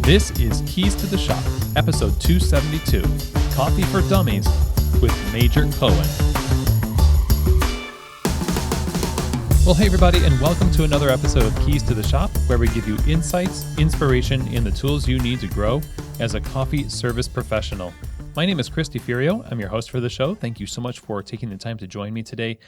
This is Keys to the Shop, episode 272, Coffee for Dummies with Major Cohen. Well, hey everybody, and welcome to another episode of Keys to the Shop, where we give you insights, inspiration, and the tools you need to grow as a coffee service professional. My name is Chris DeFurio. I'm your host for the show. Thank you so much for taking the time to join me today.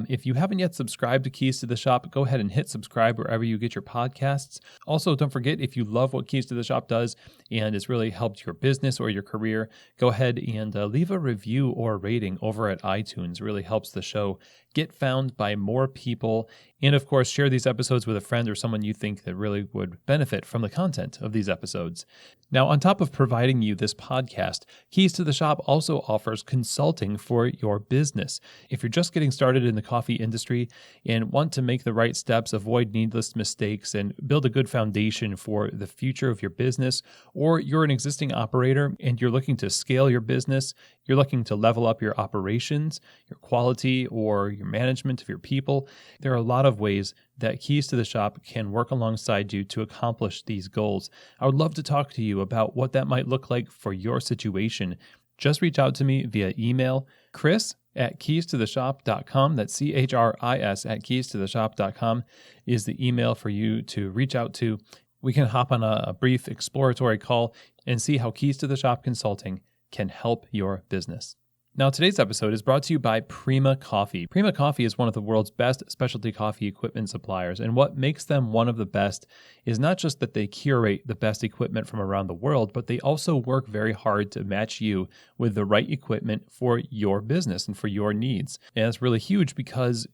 If you haven't yet subscribed to Keys to the Shop, go ahead and hit subscribe wherever you get your podcasts. Also, don't forget, if you love what Keys to the Shop does and it's really helped your business or your career, go ahead and leave a review or rating over at iTunes. It really helps the show get found by more people. And of course, share these episodes with a friend or someone you think that really would benefit from the content of these episodes. Now, on top of providing you this podcast, Keys to the Shop also offers consulting for your business. If you're just getting started in the coffee industry and want to make the right steps, avoid needless mistakes, and build a good foundation for the future of your business, or you're an existing operator and you're looking to scale your business, you're looking to level up your operations, your quality, or your management of your people, there are a lot of ways that Keys to the Shop can work alongside you to accomplish these goals. I would love to talk to you about what that might look like for your situation. Just reach out to me via email, chris@keystotheshop.com. That's CHRIS at keystotheshop.com is the email for you to reach out to. We can hop on a brief exploratory call and see how Keys to the Shop Consulting can help your business. Now, today's episode is brought to you by Prima Coffee. Prima Coffee is one of the world's best specialty coffee equipment suppliers, and what makes them one of the best is not just that they curate the best equipment from around the world, but they also work very hard to match you with the right equipment for your business and for your needs. And it's really huge because,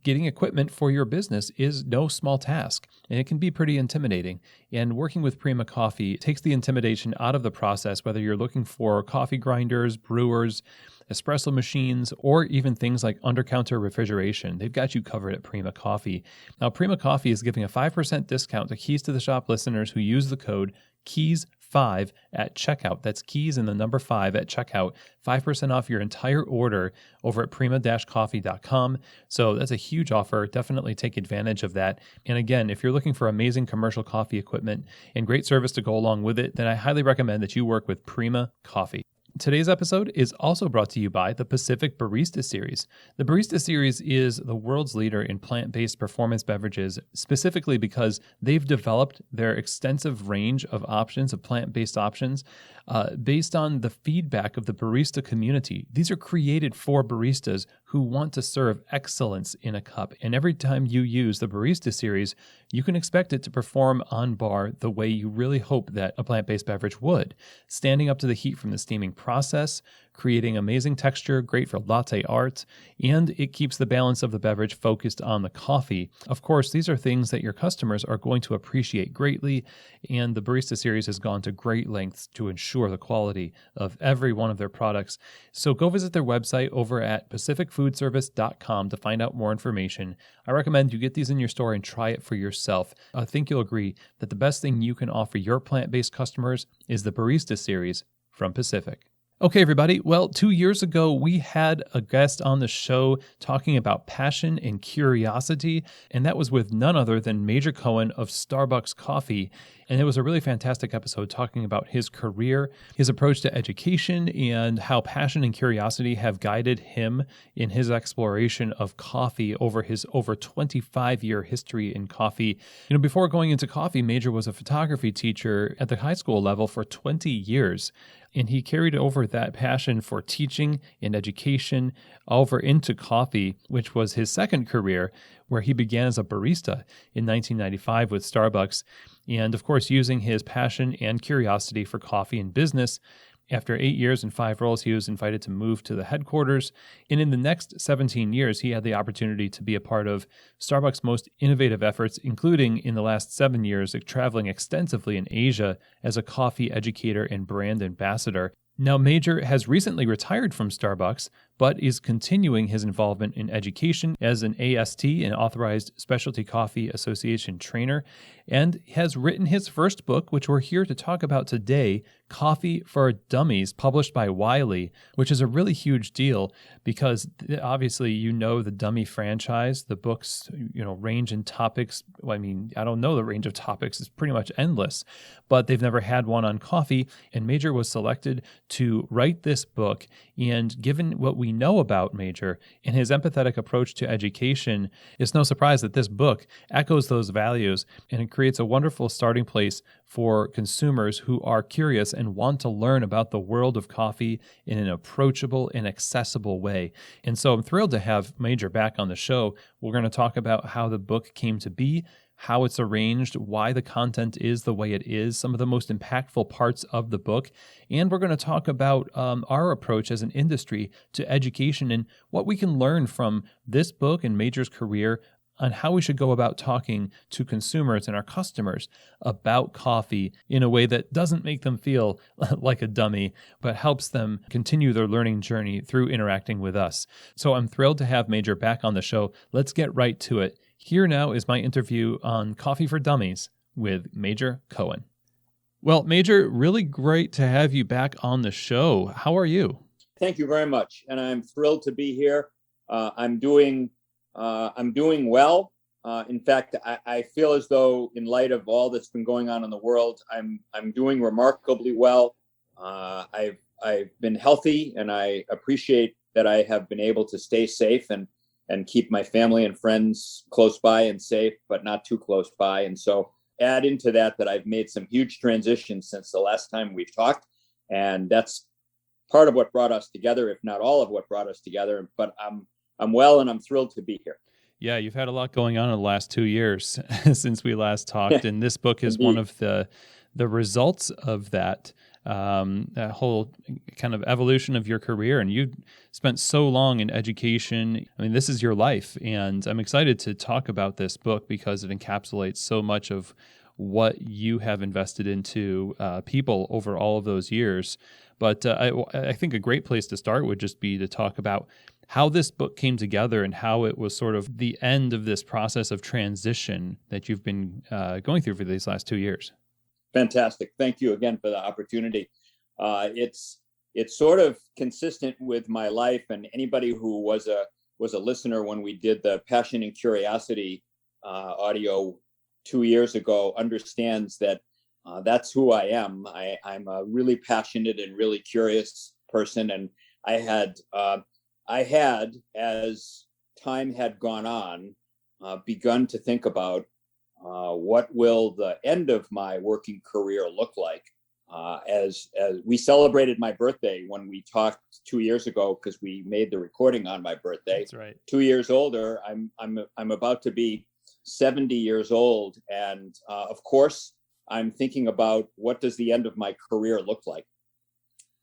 getting equipment for your business is no small task, and it can be pretty intimidating. And working with Prima Coffee takes the intimidation out of the process, whether you're looking for coffee grinders, brewers, espresso machines, or even things like under-counter refrigeration. They've got you covered at Prima Coffee. Now, Prima Coffee is giving a 5% discount to Keys to the Shop listeners who use the code KEYS5 at checkout. That's keys and the number 5 at checkout. 5% off your entire order over at prima-coffee.com. So that's a huge offer. Definitely take advantage of that. And again, if you're looking for amazing commercial coffee equipment and great service to go along with it, then I highly recommend that you work with Prima Coffee. Today's episode is also brought to you by the Pacific Barista Series. The Barista Series is the world's leader in plant-based performance beverages, specifically because they've developed their extensive range of options, of plant-based options, based on the feedback of the barista community. These are created for baristas who want to serve excellence in a cup. And every time you use the Barista Series, you can expect it to perform on bar the way you really hope that a plant-based beverage would, standing up to the heat from the steaming process, creating amazing texture, great for latte art, and it keeps the balance of the beverage focused on the coffee. Of course, these are things that your customers are going to appreciate greatly, and the Barista Series has gone to great lengths to ensure the quality of every one of their products. So go visit their website over at pacificfoodservice.com to find out more information. I recommend you get these in your store and try it for yourself. I think you'll agree that the best thing you can offer your plant-based customers is the Barista Series from Pacific. Okay, everybody. Well, 2 years ago, we had a guest on the show talking about passion and curiosity, and that was with none other than Major Cohen of Starbucks Coffee. And it was a really fantastic episode talking about his career, his approach to education, and how passion and curiosity have guided him in his exploration of coffee over his over 25-year history in coffee. Before going into coffee, Major was a photography teacher at the high school level for 20 years. And he carried over that passion for teaching and education over into coffee, which was his second career, where he began as a barista in 1995 with Starbucks. And of course, using his passion and curiosity for coffee and business, after 8 years and 5 roles, he was invited to move to the headquarters. And in the next 17 years, he had the opportunity to be a part of Starbucks' most innovative efforts, including in the last 7 years, traveling extensively in Asia as a coffee educator and brand ambassador. Now, Major has recently retired from Starbucks, but is continuing his involvement in education as an AST, an Authorized Specialty Coffee Association trainer, and has written his first book, which we're here to talk about today, Coffee for Dummies, published by Wiley, which is a really huge deal because obviously the Dummy franchise. The books, range in topics. I mean, I don't know the range of topics. It's pretty much endless, but they've never had one on coffee, and Major was selected to write this book. And given what we know about Major and his empathetic approach to education, it's no surprise that this book echoes those values, and it creates a wonderful starting place for consumers who are curious and want to learn about the world of coffee in an approachable and accessible way. And so I'm thrilled to have Major back on the show. We're going to talk about how the book came to be, how it's arranged, why the content is the way it is, some of the most impactful parts of the book. And we're going to talk about our approach as an industry to education and what we can learn from this book and Major's career on how we should go about talking to consumers and our customers about coffee in a way that doesn't make them feel like a dummy, but helps them continue their learning journey through interacting with us. So I'm thrilled to have Major back on the show. Let's get right to it. Here now is my interview on Coffee for Dummies with Major Cohen. Well, Major, really great to have you back on the show. How are you? Thank you very much. And I'm thrilled to be here. I'm doing well. In fact, I feel as though, in light of all that's been going on in the world, I'm doing remarkably well. I've been healthy, and I appreciate that I have been able to stay safe and keep my family and friends close by and safe, but not too close by. And so add into that I've made some huge transitions since the last time we've talked, and that's part of what brought us together, if not all of what brought us together. But I'm well, and I'm thrilled to be here. Yeah, you've had a lot going on in the last 2 years since we last talked, and this book is one of the results of that whole kind of evolution of your career. And you spent so long in education. I mean, this is your life, and I'm excited to talk about this book because it encapsulates so much of what you have invested into people over all of those years. But I think a great place to start would just be to talk about how this book came together and how it was sort of the end of this process of transition that you've been going through for these last 2 years. Fantastic. Thank you again for the opportunity. It's sort of consistent with my life, and anybody who was a listener when we did the Passion and Curiosity audio 2 years ago understands that that's who I am. I'm a really passionate and really curious person, and I had, as time had gone on, begun to think about what will the end of my working career look like. As we celebrated my birthday when we talked 2 years ago, because we made the recording on my birthday. That's right. 2 years older, I'm about to be 70 years old, and of course, I'm thinking about what does the end of my career look like.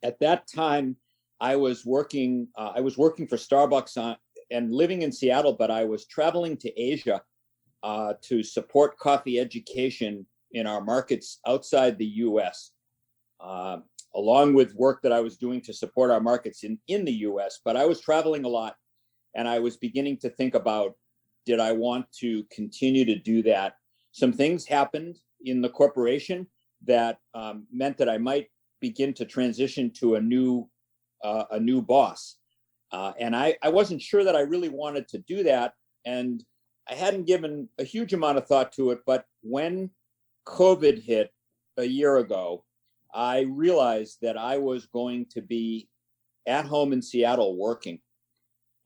At that time, I was working for Starbucks and living in Seattle, but I was traveling to Asia to support coffee education in our markets outside the U.S., along with work that I was doing to support our markets in the U.S. But I was traveling a lot, and I was beginning to think about, did I want to continue to do that? Some things happened in the corporation that meant that I might begin to transition to a new boss. And I wasn't sure that I really wanted to do that. And I hadn't given a huge amount of thought to it. But when COVID hit a year ago, I realized that I was going to be at home in Seattle working.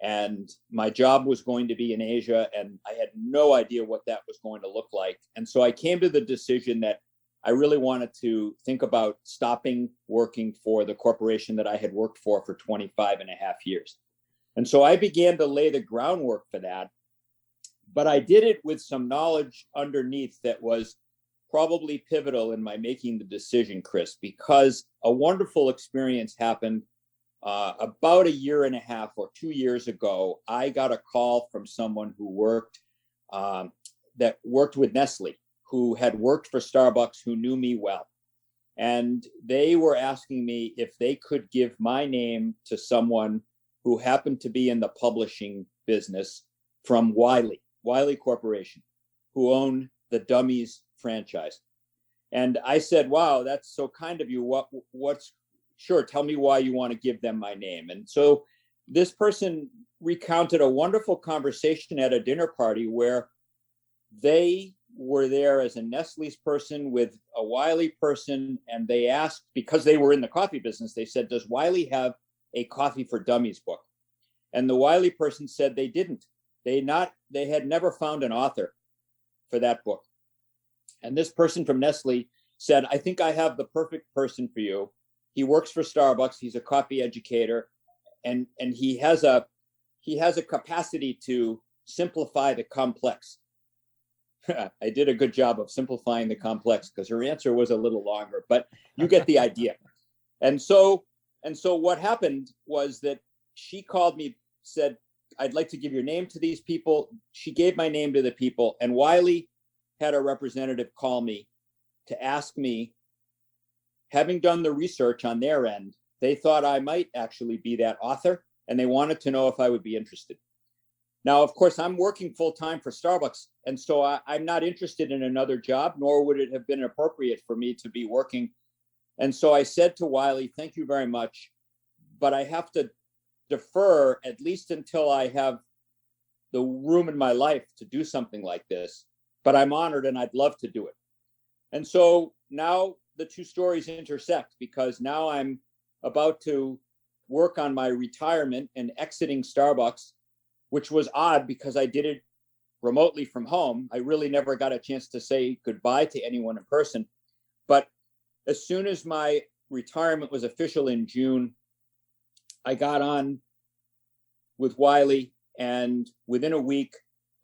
And my job was going to be in Asia, and I had no idea what that was going to look like. And so I came to the decision that I really wanted to think about stopping working for the corporation that I had worked for 25 and a half years. And so I began to lay the groundwork for that. But I did it with some knowledge underneath that was probably pivotal in my making the decision, Chris, because a wonderful experience happened about a year and a half or 2 years ago. I got a call from someone who worked with Nestle, who had worked for Starbucks, who knew me well. And they were asking me if they could give my name to someone who happened to be in the publishing business from Wiley Corporation, who own the Dummies franchise. And I said, wow, that's so kind of you. Sure, tell me why you want to give them my name. And so this person recounted a wonderful conversation at a dinner party where they were there as a Nestle's person with a Wiley person, and they asked, because they were in the coffee business, they said, does Wiley have a Coffee for Dummies book? And the Wiley person said they didn't. They had never found an author for that book. And this person from Nestle said, I think I have the perfect person for you. He works for Starbucks. He's a coffee educator, and he has a capacity to simplify the complex. I did a good job of simplifying the complex because her answer was a little longer, but you get the idea. And so what happened was that she called me, said, I'd like to give your name to these people. She gave my name to the people, and Wiley had a representative call me to ask me, having done the research on their end, they thought I might actually be that author, and they wanted to know if I would be interested. Now, of course, I'm working full-time for Starbucks, and so I'm not interested in another job, nor would it have been appropriate for me to be working. And so I said to Wiley, thank you very much, but I have to defer at least until I have the room in my life to do something like this. But I'm honored and I'd love to do it. And so now the two stories intersect, because now I'm about to work on my retirement and exiting Starbucks, which was odd because I did it remotely from home. I really never got a chance to say goodbye to anyone in person. But as soon as my retirement was official in June, I got on with Wiley, and within a week,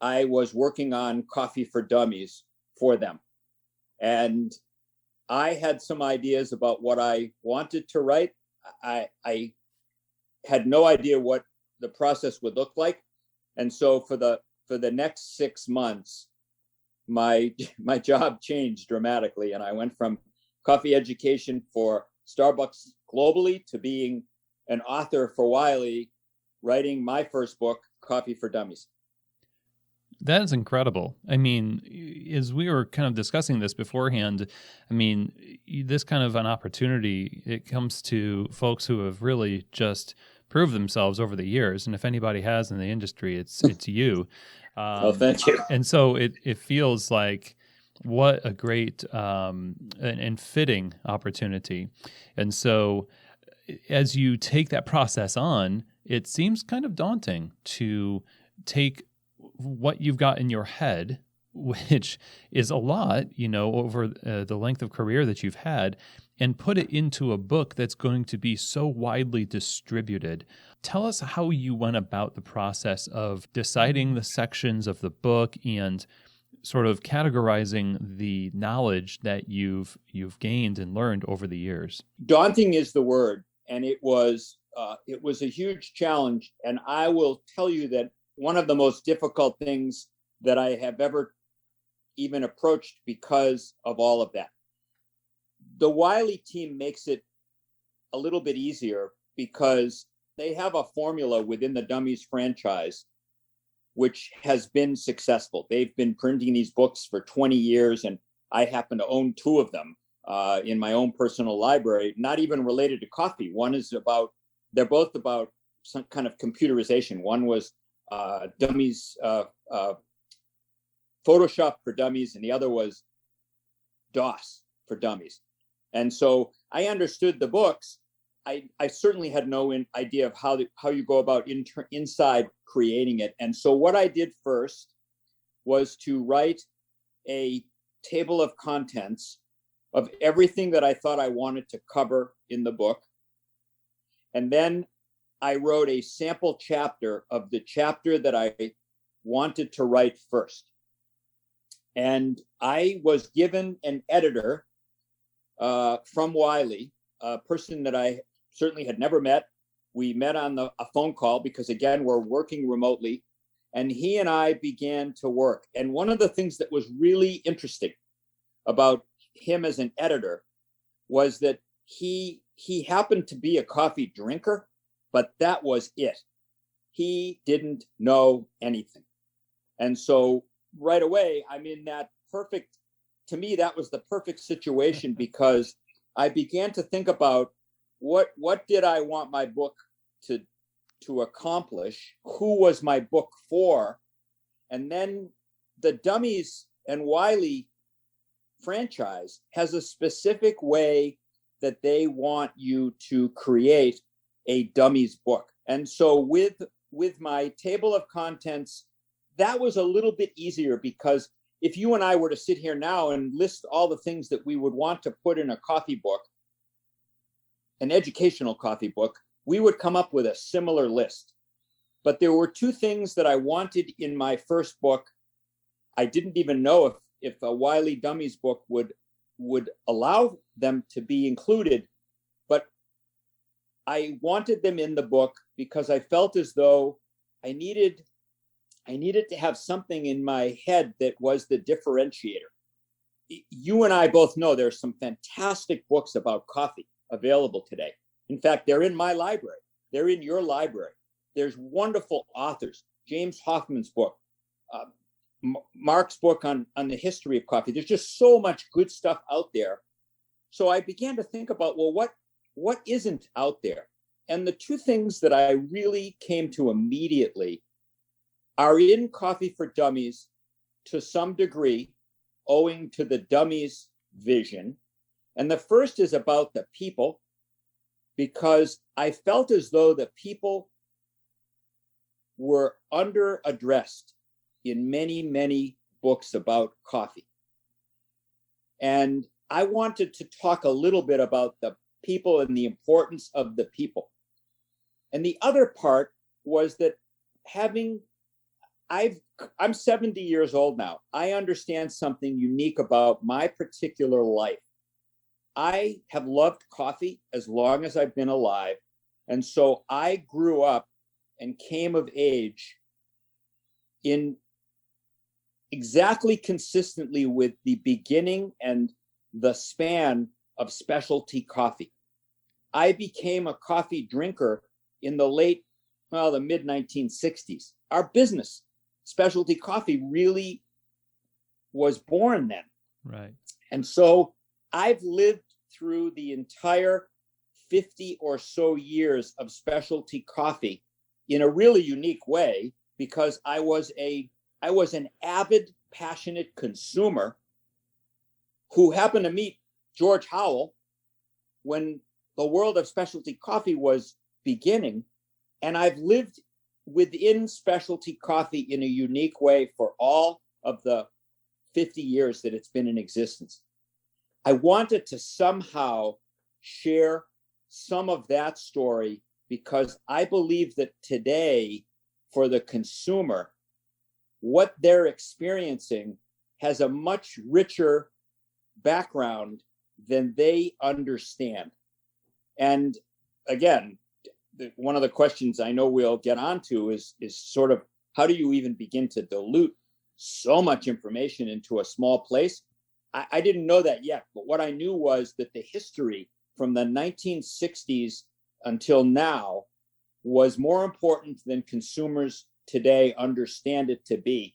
I was working on Coffee for Dummies for them. And I had some ideas about what I wanted to write. I had no idea what the process would look like. And so for the next 6 months, my job changed dramatically. And I went from coffee education for Starbucks globally to being an author for Wiley, writing my first book, Coffee for Dummies. That is incredible. I mean, as we were kind of discussing this beforehand, I mean, this kind of an opportunity, it comes to folks who have really just proved themselves over the years. And if anybody has in the industry, it's you. Oh, thank you. And so it feels like what a great and fitting opportunity. And so as you take that process on, it seems kind of daunting to take what you've got in your head, which is a lot, over the length of career that you've had, and put it into a book that's going to be so widely distributed. Tell us how you went about the process of deciding the sections of the book and sort of categorizing the knowledge that you've gained and learned over the years. Daunting is the word, and it was a huge challenge. And I will tell you that one of the most difficult things that I have ever even approached because of all of that. The Wiley team makes it a little bit easier because they have a formula within the Dummies franchise which has been successful. They've been printing these books for 20 years, and I happen to own 2 of them in my own personal library, not even related to coffee. They're both about some kind of computerization. One was Dummies, Photoshop for Dummies, and the other was DOS for Dummies. And so I understood the books. I certainly had no idea of how you go about inside creating it. And so what I did first was to write a table of contents of everything that I thought I wanted to cover in the book. And then I wrote a sample chapter of the chapter that I wanted to write first. And I was given an editor from Wiley, a person that I certainly had never met. We met on a phone call because, again, we're working remotely. And he and I began to work. And one of the things that was really interesting about him as an editor was that he happened to be a coffee drinker, but that was it. he didn't know anything. And so right away, I'm in that perfect, to me, that was the perfect situation, because I began to think about what did I want my book to accomplish? Who was my book for? And then the Dummies and Wiley franchise has a specific way that they want you to create a Dummies book. And so with my table of contents, that was a little bit easier, because if you and I were to sit here now and list all the things that we would want to put in a coffee book, an educational coffee book, we would come up with a similar list. But there were two things that I wanted in my first book. I didn't even know if a Wiley Dummies book would allow them to be included, but I wanted them in the book because I felt as though I needed to have something in my head that was the differentiator. You and I both know there's some fantastic books about coffee available today. In fact, they're in my library. They're in your library. There's wonderful authors. James Hoffman's book, Mark's book on the history of coffee. There's just so much good stuff out there. So I began to think about, well, what isn't out there? And the two things that I really came to immediately are in Coffee for Dummies to some degree, owing to the Dummies vision. And the first is about the people, because I felt as though the people were under-addressed in many, many books about coffee. And I wanted to talk a little bit about the people and the importance of the people. And the other part was that I'm 70 years old now. I understand something unique about my particular life. I have loved coffee as long as I've been alive. And so I grew up and came of age in exactly consistently with the beginning and the span of specialty coffee. I became a coffee drinker in the mid 1960s. Our business, specialty coffee, really was born then. Right. And so I've lived through the entire 50 or so years of specialty coffee in a really unique way, because I was an avid, passionate consumer who happened to meet George Howell when the world of specialty coffee was beginning. And I've lived within specialty coffee in a unique way for all of the 50 years that it's been in existence. I wanted to somehow share some of that story, because I believe that today, for the consumer, what they're experiencing has a much richer background than they understand. And again, one of the questions I know we'll get onto is sort of, how do you even begin to dilute so much information into a small place? I didn't know that yet, but what I knew was that the history from the 1960s until now was more important than consumers today understand it to be,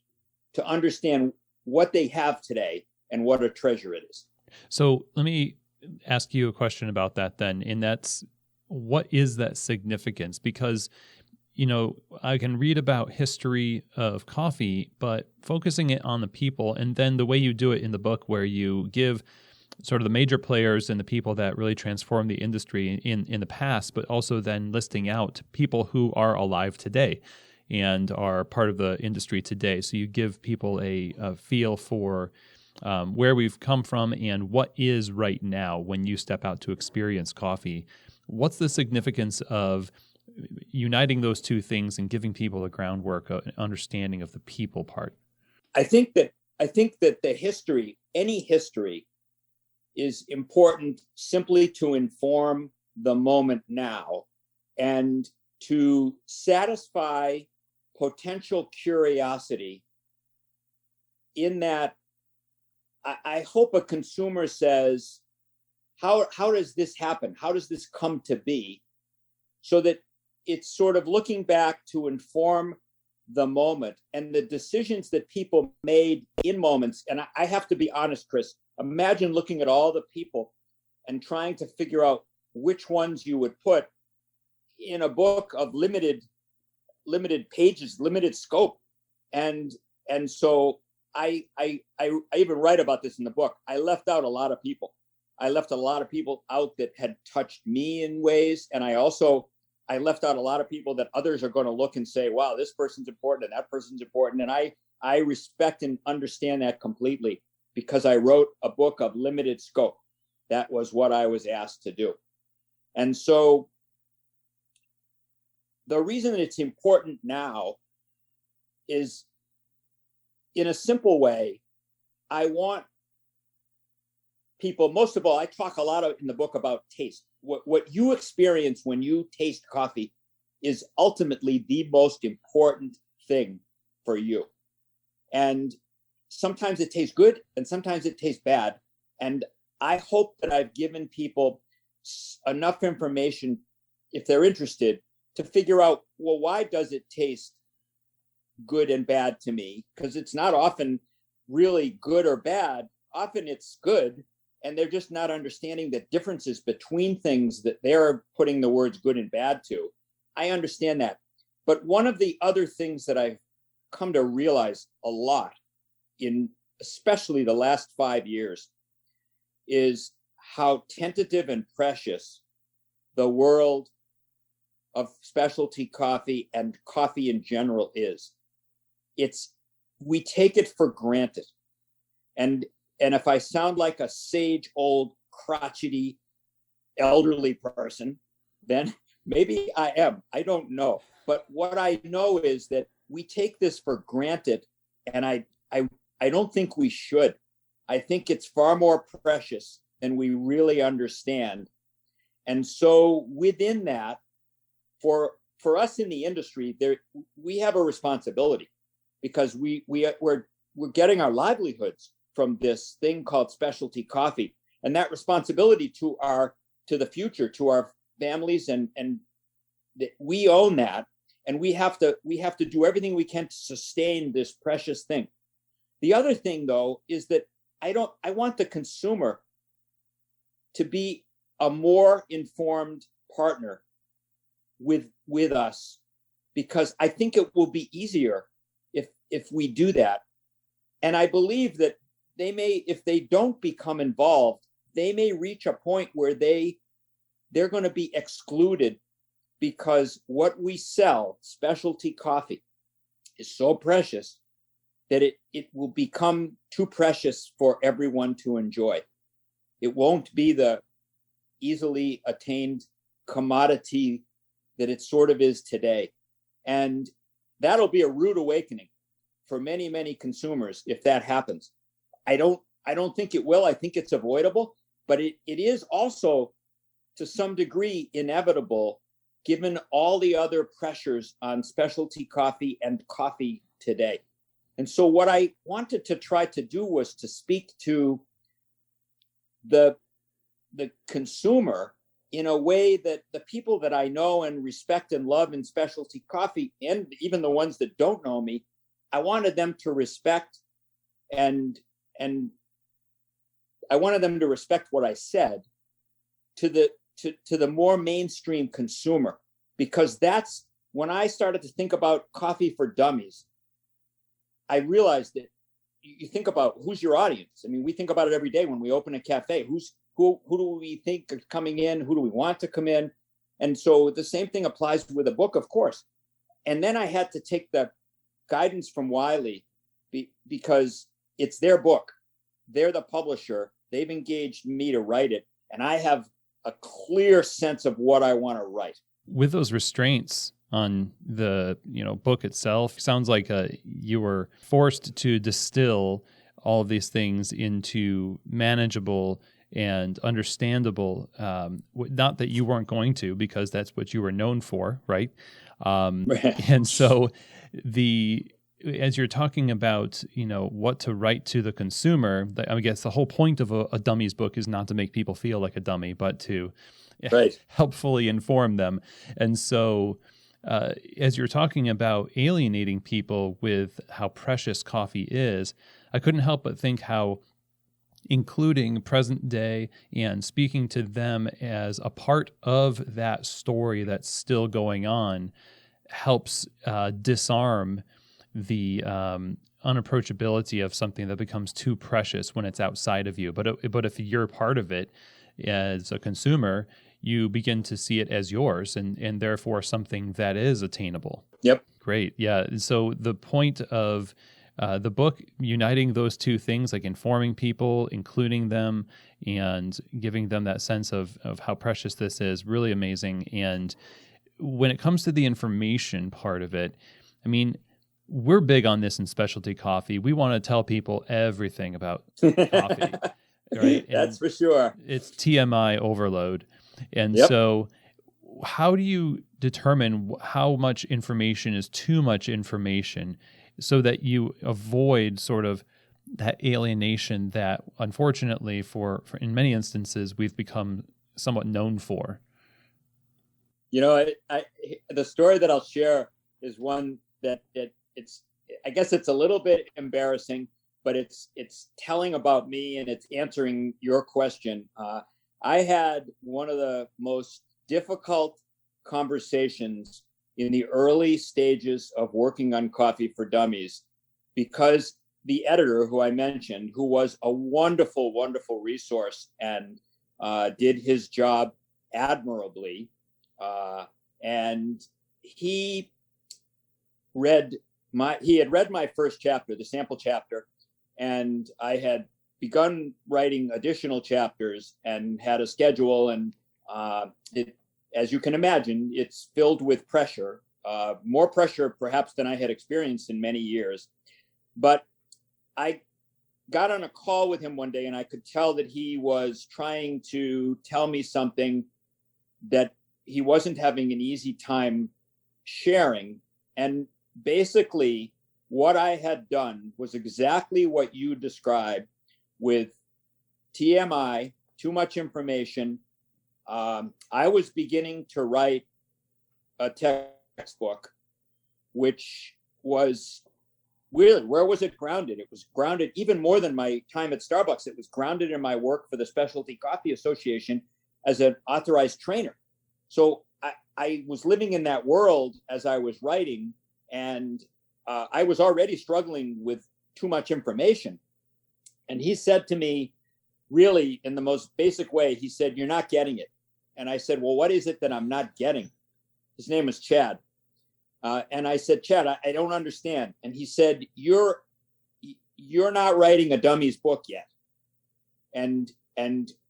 to understand what they have today and what a treasure it is. So let me ask you a question about that then, and that's, what is that significance? Because, I can read about history of coffee, but focusing it on the people, and then the way you do it in the book, where you give sort of the major players and the people that really transformed the industry in the past, but also then listing out people who are alive today and are part of the industry today. So you give people a feel for where we've come from and what is right now when you step out to experience coffee. What's the significance of uniting those two things and giving people the groundwork, an understanding of the people part? I think that the history, any history, is important simply to inform the moment now and to satisfy potential curiosity, in that I hope a consumer says, how does this happen? How does this come to be? So that it's sort of looking back to inform the moment and the decisions that people made in moments. And I have to be honest, Chris, imagine looking at all the people and trying to figure out which ones you would put in a book of limited pages, limited scope. And so I even write about this in the book. I left out a lot of people. I left a lot of people out that had touched me in ways. And I left out a lot of people that others are going to look and say, wow, this person's important and that person's important. And I respect and understand that completely, because I wrote a book of limited scope. That was what I was asked to do. And so the reason that it's important now is, in a simple way, I want people, most of all, I talk a lot in the book about taste. What you experience when you taste coffee is ultimately the most important thing for you. And sometimes it tastes good and sometimes it tastes bad. And I hope that I've given people enough information, if they're interested, to figure out, well, why does it taste good and bad to me? Because it's not often really good or bad. Often it's good, and they're just not understanding the differences between things that they're putting the words good and bad to. I understand that. But one of the other things that I've come to realize a lot, in especially the last 5 years, is how tentative and precious the world of specialty coffee and coffee in general is. We take it for granted. And if I sound like a sage, old, crotchety, elderly person, then maybe I am. I don't know. But what I know is that we take this for granted, and I don't think we should. I think it's far more precious than we really understand. And so within that, for us in the industry, we have a responsibility, because we're getting our livelihoods from this thing called specialty coffee, and that responsibility to the future, to our families, and we own that, and we have to do everything we can to sustain this precious thing. The other thing, though, is that I want the consumer to be a more informed partner with us, because I think it will be easier if we do that. And I believe that they may, if they don't become involved, they may reach a point where they're going to be excluded, because what we sell, specialty coffee, is so precious that it will become too precious for everyone to enjoy. It won't be the easily attained commodity that it sort of is today. And that'll be a rude awakening for many, many consumers if that happens. I don't think it will. I think it's avoidable, but it is also to some degree inevitable, given all the other pressures on specialty coffee and coffee today. And so what I wanted to try to do was to speak to the consumer in a way that the people that I know and respect and love in specialty coffee, and even the ones that don't know me, I wanted them to respect, and I wanted them to respect what I said to the more mainstream consumer, because that's when I started to think about coffee for dummies. I realized that you think about who's your audience. I mean, we think about it every day when we open a cafe. Who do we think are coming in? Who do we want to come in? And so the same thing applies with a book, of course. And then I had to take the guidance from Wiley, because it's their book. They're the publisher. They've engaged me to write it, and I have a clear sense of what I want to write. With those restraints on the book itself, sounds like you were forced to distill all of these things into manageable and understandable. Not that you weren't going to, because that's what you were known for, right? And so as you're talking about, what to write to the consumer, I guess the whole point of a Dummies book is not to make people feel like a dummy, but to help fully inform them. And so as you're talking about alienating people with how precious coffee is, I couldn't help but think how including present day and speaking to them as a part of that story that's still going on helps disarm the unapproachability of something that becomes too precious when it's outside of you. But if you're part of it as a consumer, you begin to see it as yours and therefore something that is attainable. Yep. Great. Yeah. So the point of the book uniting those two things, like informing people, including them, and giving them that sense of how precious this is, really amazing. And when it comes to the information part of it, I mean, we're big on this in specialty coffee. We want to tell people everything about coffee, right? That's for sure. It's TMI overload. And Yep. so how do you determine how much information is too much information so that you avoid sort of that alienation that, unfortunately, for in many instances, we've become somewhat known for? You know, the story that I'll share is one that it's, I guess it's a little bit embarrassing, but it's telling about me and it's answering your question. I had one of the most difficult conversations in the early stages of working on Coffee for Dummies, because the editor who I mentioned, who was a wonderful, wonderful resource and did his job admirably, and he had read my first chapter, the sample chapter, and I had begun writing additional chapters and had a schedule, and as you can imagine, it's filled with pressure, more pressure perhaps than I had experienced in many years. But I got on a call with him one day and I could tell that he was trying to tell me something that he wasn't having an easy time sharing. And basically what I had done was exactly what you described with TMI, too much information. I was beginning to write a textbook, which was really, where was it grounded? It was grounded even more than my time at Starbucks. It was grounded in my work for the Specialty Coffee Association as an authorized trainer. So I was living in that world as I was writing, and I was already struggling with too much information. And he said to me, really in the most basic way, he said, "You're not getting it." And I said, "Well, what is it that I'm not getting?" His name is Chad. And I said, "Chad, I don't understand." And he said, you're not writing a Dummies book yet. And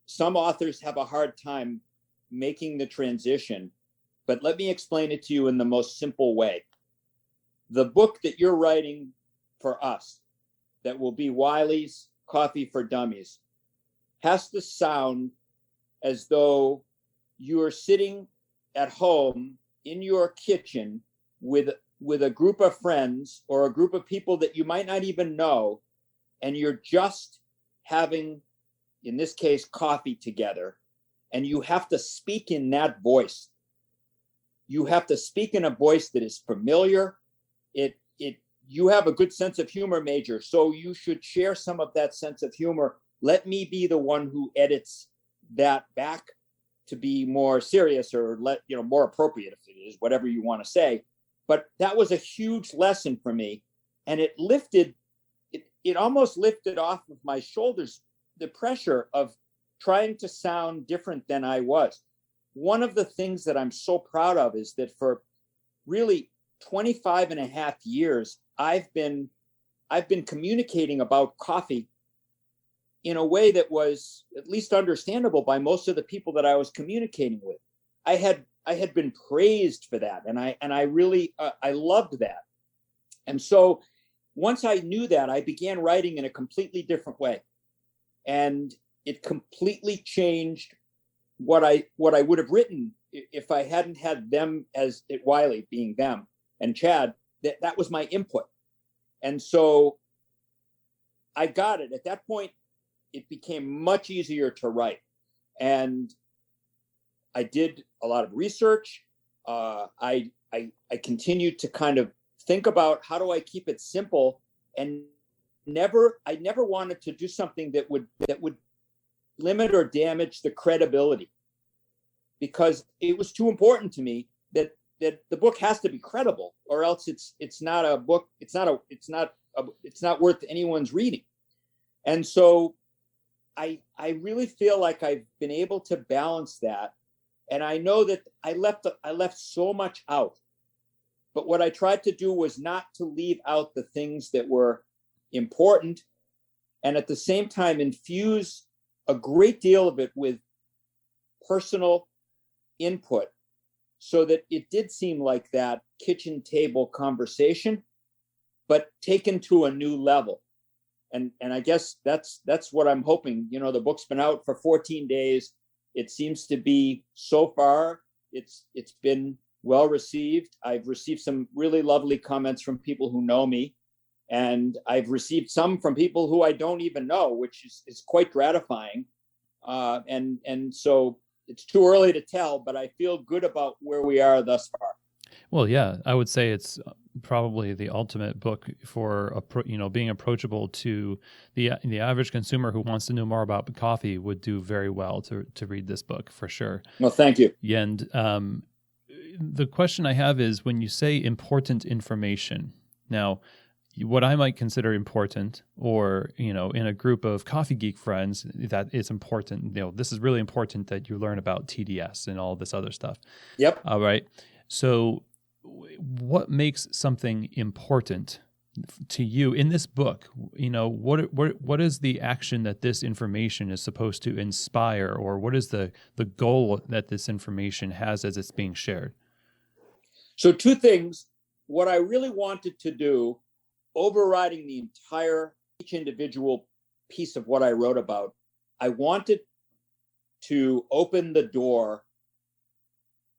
some authors have a hard time making the transition, but let me explain it to you in the most simple way. The book that you're writing for us, that will be Wiley's Coffee for Dummies, has to sound as though you are sitting at home in your kitchen with a group of friends or a group of people that you might not even know, and you're just having, in this case, coffee together, and you have to speak in that voice. You have to speak in a voice that is familiar. You have a good sense of humor, Major, so you should share some of that sense of humor. Let me be the one who edits that back to be more serious, or more appropriate, if it is, whatever you want to say. But that was a huge lesson for me, and it almost lifted off of my shoulders the pressure of trying to sound different than I was. One of the things that I'm so proud of is that for really 25 and a half years, I've been communicating about coffee in a way that was at least understandable by most of the people that I was communicating with. I had been praised for that, and I really I loved that. And so once I knew that, I began writing in a completely different way, and it completely changed what I would have written if I hadn't had them as Wiley, being them, and Chad. That was my input. And so I got it. At that point, it became much easier to write. And I did a lot of research. I I continued to kind of think about how do I keep it simple, and I never wanted to do something that would limit or damage the credibility, because it was too important to me that the book has to be credible, or else it's not a book. It's not worth anyone's reading. And so I really feel like I've been able to balance that. And I know that I left so much out, but what I tried to do was not to leave out the things that were important, and at the same time infuse a great deal of it with personal input, so that it did seem like that kitchen table conversation, but taken to a new level. And I guess that's what I'm hoping. The book's been out for 14 days. It seems to be, so far, it's been well received. I've received some really lovely comments from people who know me, and I've received some from people who I don't even know, which is quite gratifying. And so it's too early to tell, but I feel good about where we are thus far. Well, yeah, I would say it's probably the ultimate book for being approachable to the average consumer who wants to know more about coffee. Would do very well to read this book, for sure. Well, thank you. Yeah, and the question I have is, when you say important information, now what I might consider important, or in a group of coffee geek friends, that it's important. This is really important that you learn about TDS and all this other stuff. Yep. All right. So, what makes something important to you in this book? What is the action that this information is supposed to inspire, or what is the goal that this information has as it's being shared? So, two things. What I really wanted to do, overriding the entire, each individual piece of what I wrote about, I wanted to open the door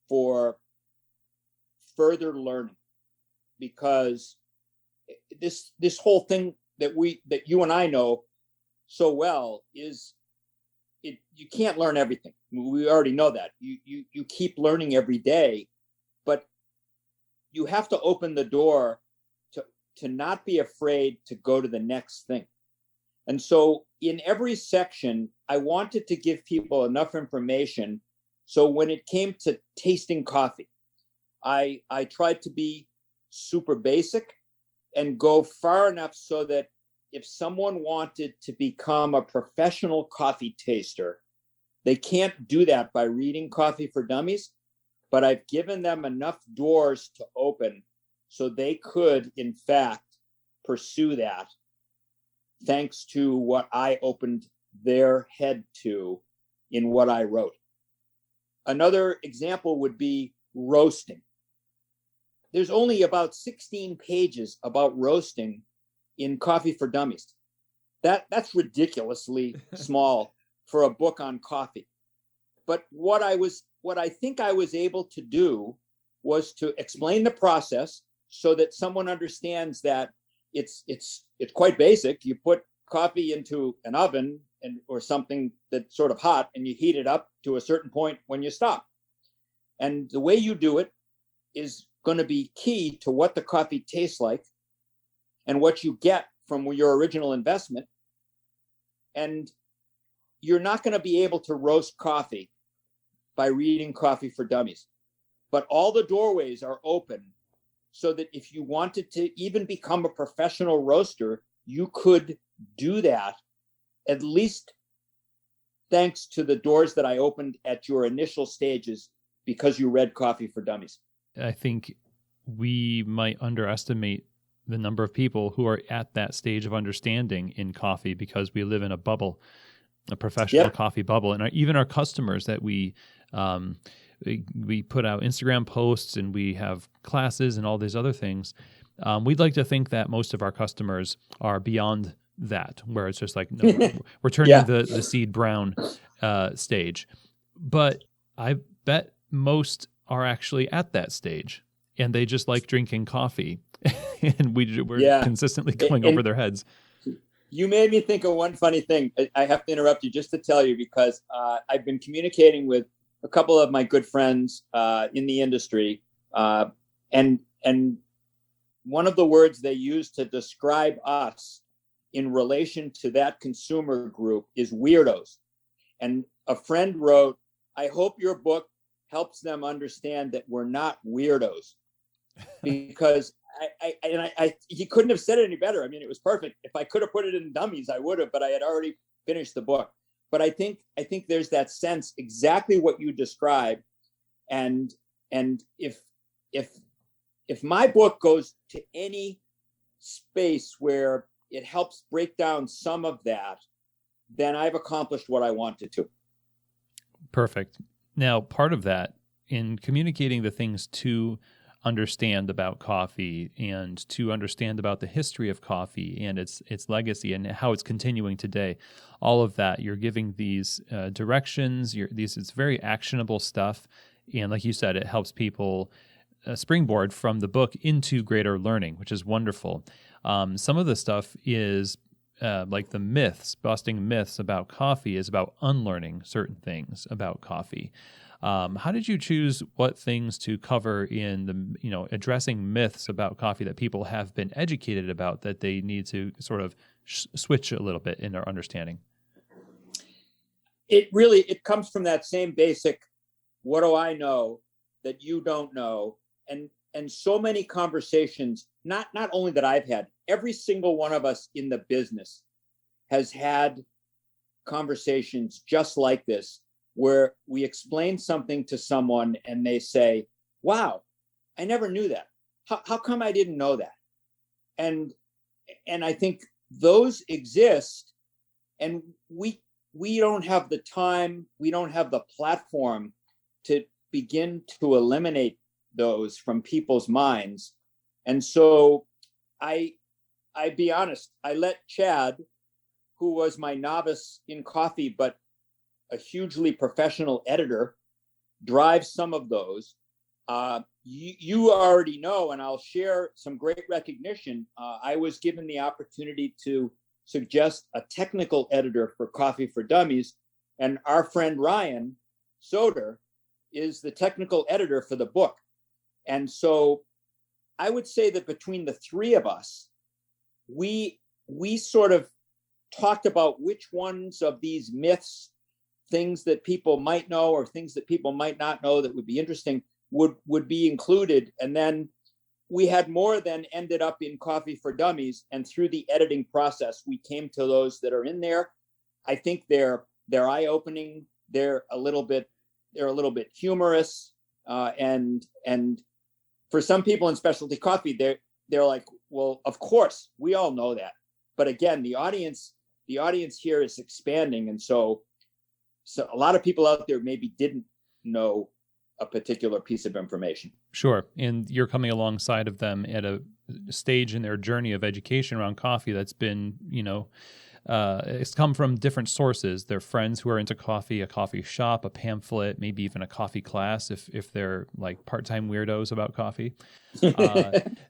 for further learning, because this whole thing that you and I know so well is, you can't learn everything. We already know that. You keep learning every day, but you have to open the door to not be afraid to go to the next thing. And so in every section, I wanted to give people enough information, so when it came to tasting coffee, I tried to be super basic and go far enough so that if someone wanted to become a professional coffee taster, they can't do that by reading Coffee for Dummies, but I've given them enough doors to open so they could, in fact, pursue that, thanks to what I opened their head to in what I wrote. Another example would be roasting. There's only about 16 pages about roasting in Coffee for Dummies. That's ridiculously small for a book on coffee. But what I think I was able to do was to explain the process so that someone understands that it's quite basic. You put coffee into an oven or something that's sort of hot, and you heat it up to a certain point when you stop. And the way you do it is going to be key to what the coffee tastes like and what you get from your original investment. And you're not going to be able to roast coffee by reading Coffee for Dummies, but all the doorways are open so that if you wanted to even become a professional roaster, you could do that, at least thanks to the doors that I opened at your initial stages because you read Coffee for Dummies. I think we might underestimate the number of people who are at that stage of understanding in coffee, because we live in a bubble, a professional coffee bubble. And even our customers that we put out Instagram posts and we have classes and all these other things. We'd like to think that most of our customers are beyond that, where it's just like, no, we're turning the seed brown stage. But I bet most are actually at that stage, and they just like drinking coffee, and we're consistently going over their heads. You made me think of one funny thing. I have to interrupt you just to tell you, because I've been communicating with a couple of my good friends in the industry, And one of the words they use to describe us in relation to that consumer group is weirdos. And a friend wrote, I hope your book helps them understand that we're not weirdos. Because he couldn't have said it any better. I mean, it was perfect. If I could have put it in Dummies, I would have, but I had already finished the book. But I think there's that sense, exactly what you described. And if my book goes to any space where it helps break down some of that, then I've accomplished what I wanted to. Perfect. Now, part of that, in communicating the things to understand about coffee and to understand about the history of coffee and its legacy and how it's continuing today, all of that, you're giving these directions, it's very actionable stuff. And like you said, it helps people springboard from the book into greater learning, which is wonderful. Some of the stuff is like the myths, busting myths about coffee is about unlearning certain things about coffee. How did you choose what things to cover in the, addressing myths about coffee that people have been educated about that they need to sort of switch a little bit in their understanding? It comes from that same basic, what do I know that you don't know? And so many conversations, not only that I've had, every single one of us in the business has had conversations just like this, where we explain something to someone and they say, wow, I never knew that. How come I didn't know that? And I think those exist, and we don't have the time, we don't have the platform to begin to eliminate those from people's minds. And so I be honest, I let Chad, who was my novice in coffee, but a hugely professional editor, drive some of those. You already know, and I'll share some great recognition. I was given the opportunity to suggest a technical editor for Coffee for Dummies, and our friend Ryan Soder is the technical editor for the book. And so I would say that between the three of us, we sort of talked about which ones of these myths, things that people might know or things that people might not know that would be interesting, would be included. And then we had more than ended up in Coffee for Dummies. And through the editing process, we came to those that are in there. I think they're eye-opening. They're a little bit humorous. And for some people in specialty coffee, they're like, well, of course, we all know that. But again, the audience here is expanding. And so a lot of people out there maybe didn't know a particular piece of information. Sure. And you're coming alongside of them at a stage in their journey of education around coffee that's been, it's come from different sources. Their friends who are into coffee, a coffee shop, a pamphlet, maybe even a coffee class if they're like part-time weirdos about coffee.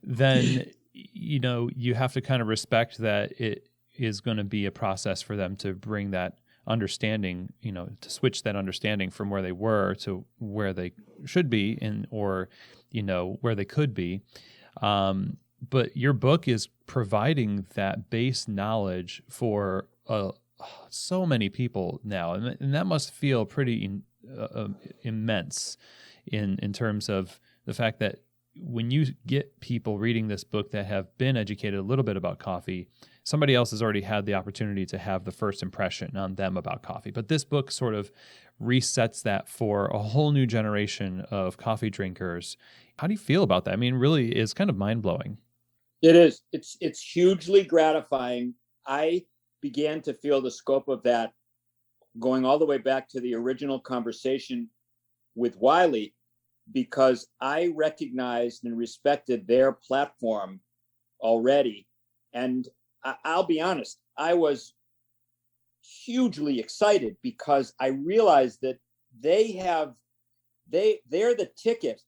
Then, you have to kind of respect that it is going to be a process for them to bring that understanding, to switch that understanding from where they were to where they should be or where they could be. But your book is providing that base knowledge for so many people now. And that must feel pretty immense in terms of the fact that when you get people reading this book that have been educated a little bit about coffee, somebody else has already had the opportunity to have the first impression on them about coffee. But this book sort of resets that for a whole new generation of coffee drinkers. How do you feel about that? I mean, really, it's kind of mind-blowing. It is. It's hugely gratifying. I began to feel the scope of that going all the way back to the original conversation with Wiley, because I recognized and respected their platform already. And I'll be honest, I was hugely excited because I realized that they're the ticket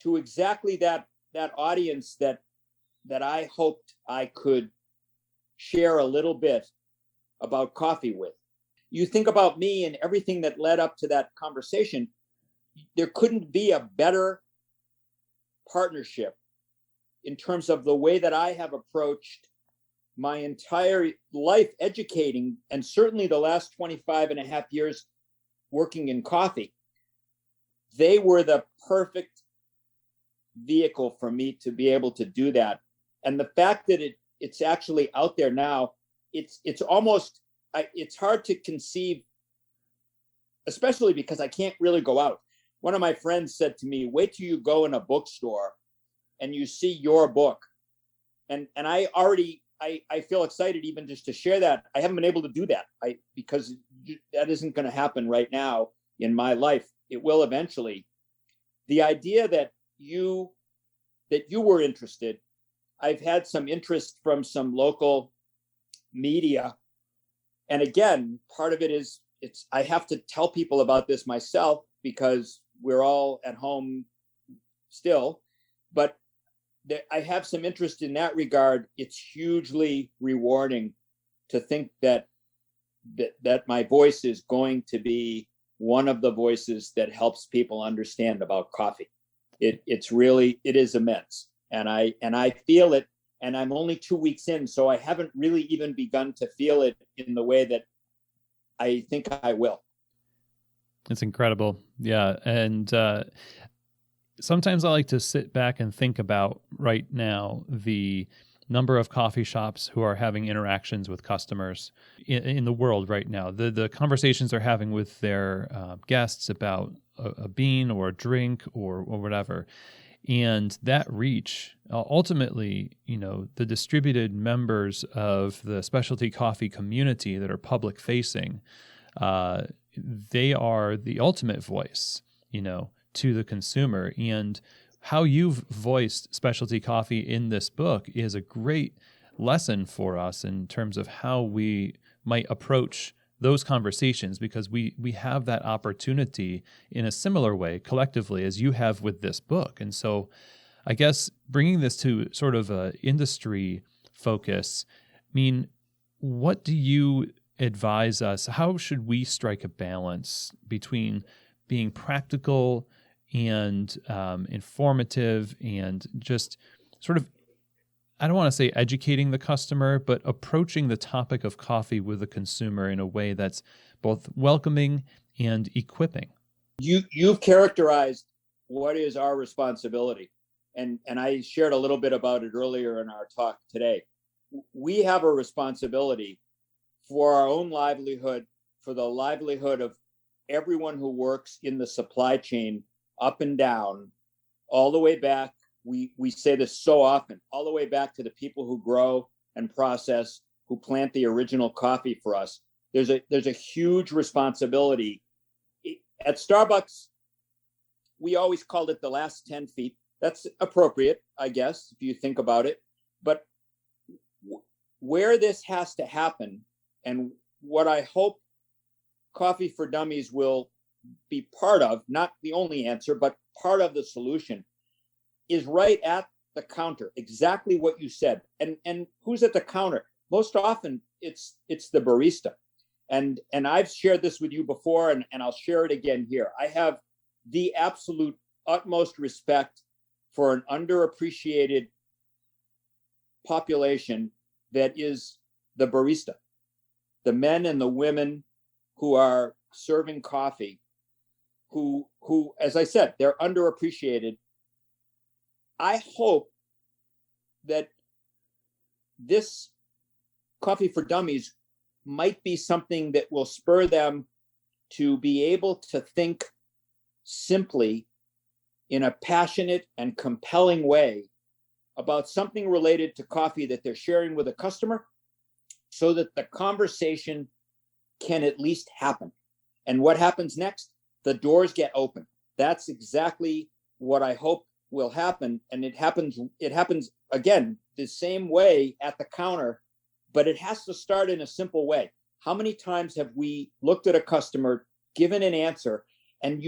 to exactly that audience that I hoped I could share a little bit about coffee with. You think about me and everything that led up to that conversation, there couldn't be a better partnership in terms of the way that I have approached my entire life educating, and certainly the last 25 and a half years working in coffee. They were the perfect vehicle for me to be able to do that. And the fact that it's actually out there now, it's almost, it's hard to conceive, especially because I can't really go out. One of my friends said to me, wait till you go in a bookstore and you see your book. And I already, I feel excited even just to share that. I haven't been able to do that because that isn't going to happen right now in my life. It will eventually. The idea that you were interested, I've had some interest from some local media. And again, part of it is I have to tell people about this myself because we're all at home still, but I have some interest in that regard. It's hugely rewarding to think that my voice is going to be one of the voices that helps people understand about coffee. It is immense. And I feel it, and I'm only 2 weeks in, so I haven't really even begun to feel it in the way that I think I will. It's incredible. Yeah. And sometimes I like to sit back and think about right now the number of coffee shops who are having interactions with customers in the world right now. The conversations they're having with their guests about a bean or a drink or whatever. And that reach, ultimately, the distributed members of the specialty coffee community that are public facing, they are the ultimate voice, to the consumer. And how you've voiced specialty coffee in this book is a great lesson for us in terms of how we might approach those conversations, because we have that opportunity in a similar way collectively as you have with this book. And so I guess bringing this to sort of a industry focus, what do you advise us? How should we strike a balance between being practical and informative and just sort of, I don't want to say educating the customer, but approaching the topic of coffee with the consumer in a way that's both welcoming and equipping? You've characterized what is our responsibility. And I shared a little bit about it earlier in our talk today. We have a responsibility for our own livelihood, for the livelihood of everyone who works in the supply chain, up and down, all the way back. We say this so often, all the way back to the people who grow and process, who plant the original coffee for us. There's a huge responsibility. At Starbucks, we always called it the last 10 feet. That's appropriate, I guess, if you think about it. But where this has to happen, and what I hope Coffee for Dummies will be part of, not the only answer, but part of the solution, is right at the counter, exactly what you said. And who's at the counter? Most often it's the barista. And I've shared this with you before, and I'll share it again here. I have the absolute utmost respect for an underappreciated population that is the barista, the men and the women who are serving coffee, who, as I said, they're underappreciated. I hope that this Coffee for Dummies might be something that will spur them to be able to think simply in a passionate and compelling way about something related to coffee that they're sharing with a customer, so that the conversation can at least happen. And what happens next? The doors get open. That's exactly what I hope will happen. And it happens again the same way at the counter, but it has to start in a simple way. How many times have we looked at a customer, given an answer, and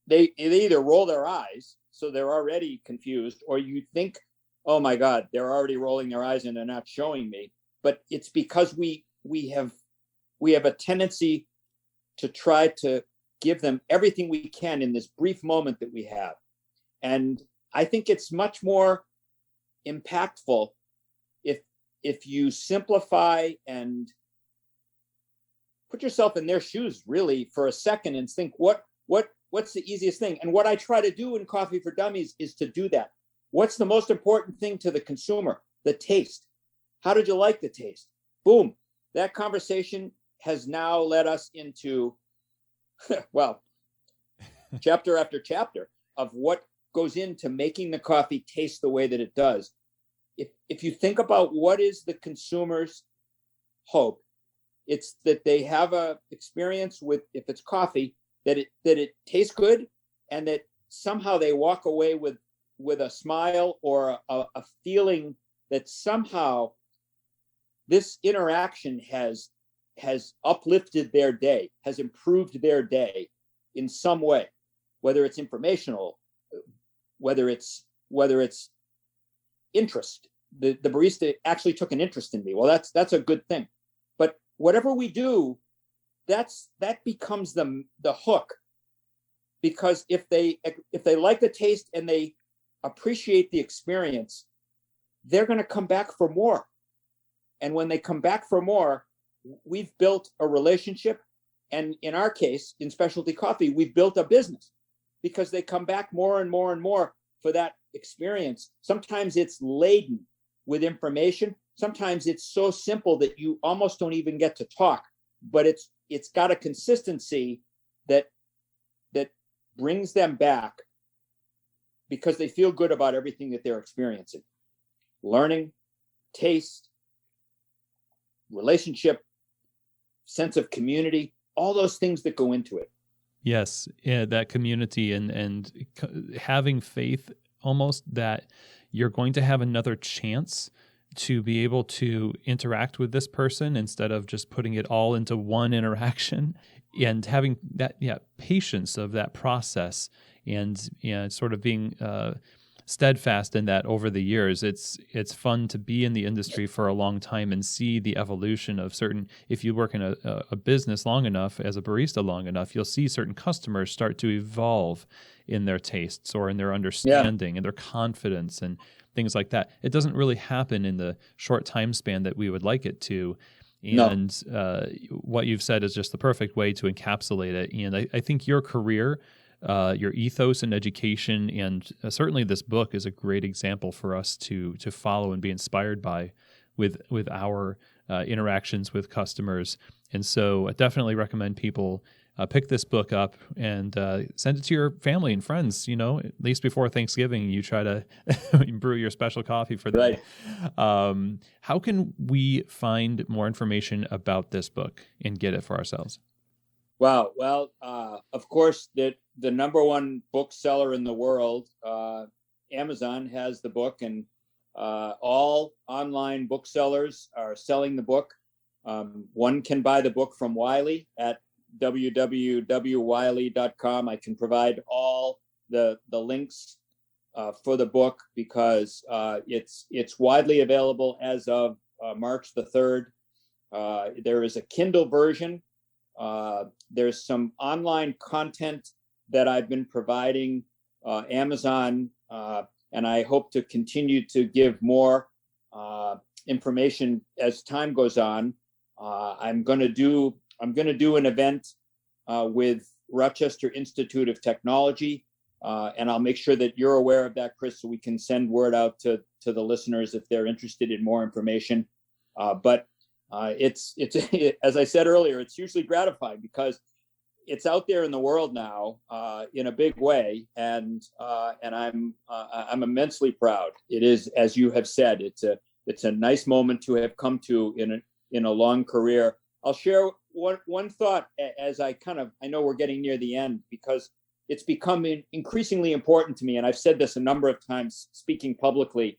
they either roll their eyes, so they're already confused, or you think, oh my God, they're already rolling their eyes and they're not showing me. But it's because we have a tendency to try to give them everything we can in this brief moment that we have. And I think it's much more impactful if you simplify and put yourself in their shoes really for a second and think what's the easiest thing. And what I try to do in Coffee for Dummies is to do that. What's the most important thing to the consumer? The taste. How did you like the taste? Boom. That conversation has now led us into, well, chapter after chapter of what goes into making the coffee taste the way that it does. If you think about what is the consumer's hope, it's that they have a experience with, if it's coffee, that it tastes good, and that somehow they walk away with a smile or a feeling that somehow this interaction has uplifted their day, has improved their day in some way, whether it's informational, whether it's interest. The barista actually took an interest in me. Well, that's a good thing. But whatever we do, that becomes the hook, because if they like the taste and they appreciate the experience, they're going to come back for more. And when they come back for more, we've built a relationship. And in our case, in specialty coffee, we've built a business, because they come back more and more and more for that experience. Sometimes it's laden with information. Sometimes it's so simple that you almost don't even get to talk, but it's got a consistency that brings them back because they feel good about everything that they're experiencing. Learning, taste, relationship, sense of community, all those things that go into it. Yes, yeah, that community and having faith almost that you're going to have another chance to be able to interact with this person instead of just putting it all into one interaction, and having that patience of that process, and sort of being steadfast in that over the years. It's fun to be in the industry for a long time and see the evolution of certain. If you work in a business long enough, as a barista long enough, you'll see certain customers start to evolve in their tastes or in their understanding and their confidence and things like that. It doesn't really happen in the short time span that we would like it to. And what you've said is just the perfect way to encapsulate it. And I think your career, your ethos and education, and certainly this book is a great example for us to follow and be inspired by with our interactions with customers. And so I definitely recommend people pick this book up and send it to your family and friends. At least before Thanksgiving, you try to brew your special coffee for them. Right. How can we find more information about this book and get it for ourselves? Wow. Well, of course, the number one bookseller in the world, Amazon, has the book, and all online booksellers are selling the book. One can buy the book from Wiley at www.wiley.com. I can provide all the links for the book, because it's widely available as of March the 3rd. There is a Kindle version. There's some online content that I've been providing Amazon, and I hope to continue to give more information as time goes on. I'm going to do an event with Rochester Institute of Technology, and I'll make sure that you're aware of that, Chris, so we can send word out to the listeners if they're interested in more information. But it's as I said earlier, it's hugely gratifying because it's out there in the world now in a big way, and I'm immensely proud. It is, as you have said, it's a nice moment to have come to in a long career. I'll share one thought as I know we're getting near the end, because it's becoming increasingly important to me, and I've said this a number of times speaking publicly.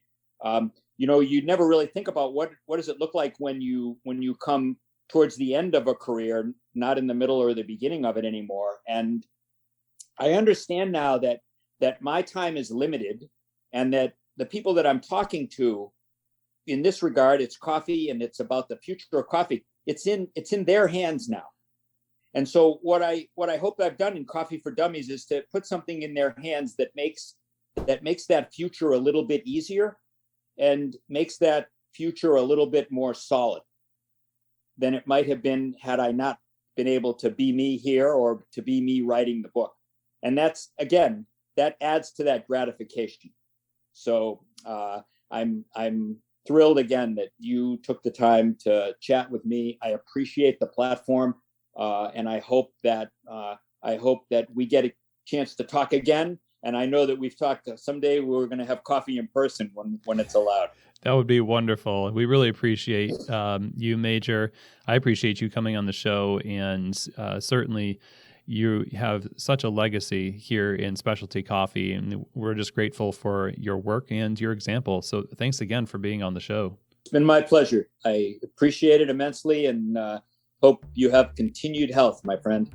You never really think about what does it look like when you come towards the end of a career, not in the middle or the beginning of it anymore. And I understand now that my time is limited, and that the people that I'm talking to in this regard, it's coffee and it's about the future of coffee. It's in their hands now. And so what I hope I've done in Coffee for Dummies is to put something in their hands that makes that makes that future a little bit easier and makes that future a little bit more solid than it might have been had I not been able to be me here or to be me writing the book. And that's, again, that adds to that gratification. So I'm thrilled again that you took the time to chat with me. I appreciate the platform, and I hope that we get a chance to talk again. And I know that we've talked someday we're going to have coffee in person when it's allowed. That would be wonderful. We really appreciate you, Major. I appreciate you coming on the show, and certainly you have such a legacy here in specialty coffee, and we're just grateful for your work and your example. So thanks again for being on the show. It's been my pleasure. I appreciate it immensely, and hope you have continued health, my friend.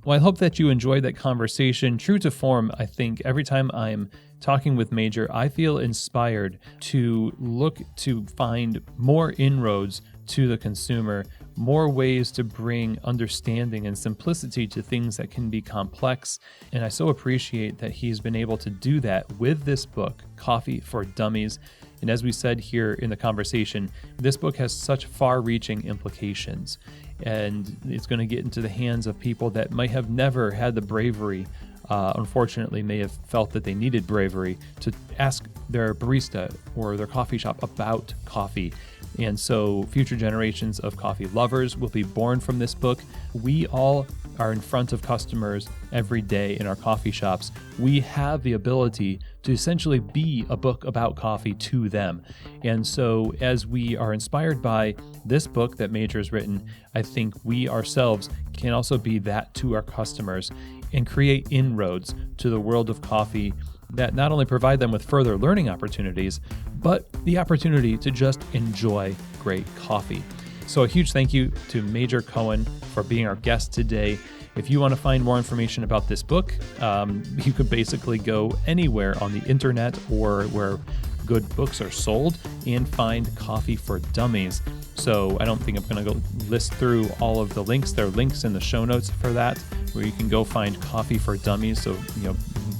Well, I hope that you enjoyed that conversation. True to form, I think every time I'm talking with Major, I feel inspired to look to find more inroads to the consumer, more ways to bring understanding and simplicity to things that can be complex. And I so appreciate that he's been able to do that with this book, Coffee for Dummies. And as we said here in the conversation, this book has such far-reaching implications. And it's going to get into the hands of people that might have never had the bravery, unfortunately may have felt that they needed bravery to ask their barista or their coffee shop about coffee. And so future generations of coffee lovers will be born from this book. We all are in front of customers every day in our coffee shops. We have the ability to essentially be a book about coffee to them. And so as we are inspired by this book that Major has written, I think we ourselves can also be that to our customers and create inroads to the world of coffee that not only provide them with further learning opportunities, but the opportunity to just enjoy great coffee. So a huge thank you to Major Cohen for being our guest today. If you want to find more information about this book, you could basically go anywhere on the internet or where good books are sold and find Coffee for Dummies. So I don't think I'm going to go list through all of the links. There are links in the show notes for that, where you can go find Coffee for Dummies. So,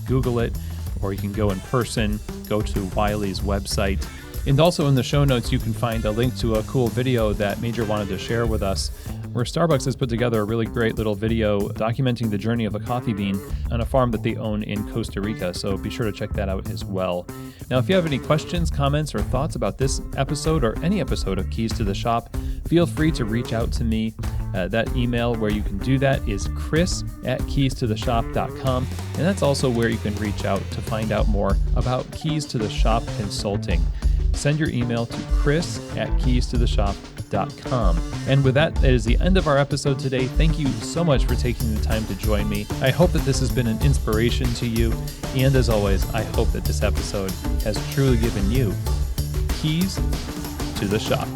Google it, or you can go in person, go to Wiley's website. And also in the show notes, you can find a link to a cool video that Major wanted to share with us, where Starbucks has put together a really great little video documenting the journey of a coffee bean on a farm that they own in Costa Rica. So be sure to check that out as well. Now, if you have any questions, comments, or thoughts about this episode or any episode of Keys to the Shop, feel free to reach out to me. That email where you can do that is chris@keystotheshop.com. And that's also where you can reach out to find out more about Keys to the Shop Consulting. Send your email to chris@keystotheshop.com. And with that, that is the end of our episode today. Thank you so much for taking the time to join me. I hope that this has been an inspiration to you. And as always, I hope that this episode has truly given you keys to the shop.